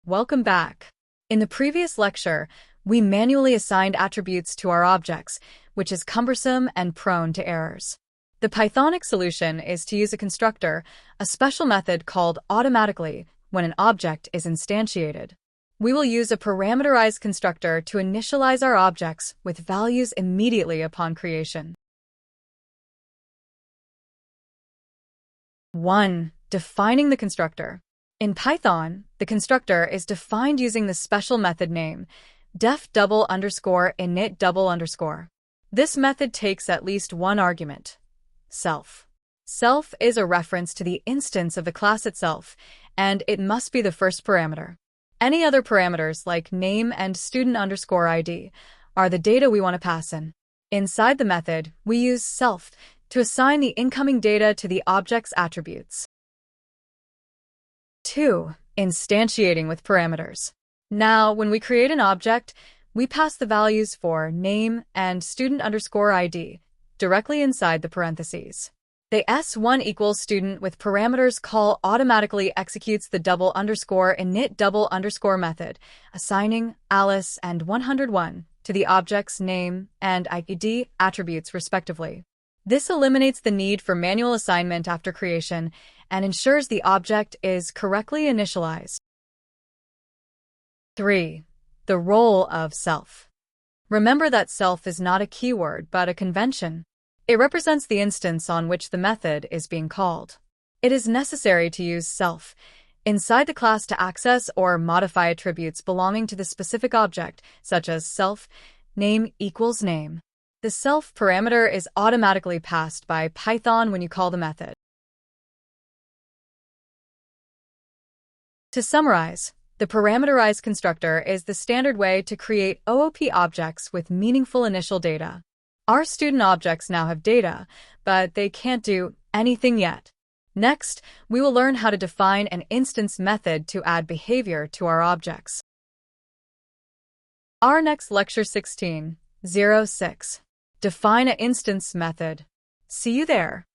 Welcome back. In the previous lecture, we manually assigned attributes to our objects, which is cumbersome and prone to errors. The Pythonic solution is to use a constructor, a special method called automatically when an object is instantiated. We will use a parameterized constructor to initialize our objects with values immediately upon creation. 1. Defining the constructor. In Python, the constructor is defined using the special method name def_init_. This method takes at least one argument, self. Self is a reference to the instance of the class itself, and it must be the first parameter. Any other parameters like name and student_id are the data we want to pass in. Inside the method, we use self to assign the incoming data to the object's attributes. 2. Instantiating with parameters. Now, when we create an object, we pass the values for name and student_id directly inside the parentheses. The s1 equals student with parameters call automatically executes the $_init__ method, assigning Alice and 101 to the object's name and ID attributes respectively. This eliminates the need for manual assignment after creation and ensures the object is correctly initialized. 3. The role of self. Remember that self is not a keyword but a convention. It represents the instance on which the method is being called. It is necessary to use self inside the class to access or modify attributes belonging to the specific object, such as self name equals name. The self parameter is automatically passed by Python when you call the method. To summarize, the parameterized constructor is the standard way to create OOP objects with meaningful initial data. Our student objects now have data, but they can't do anything yet. Next, we will learn how to define an instance method to add behavior to our objects. Our next lecture 16:06. Define an instance method. See you there.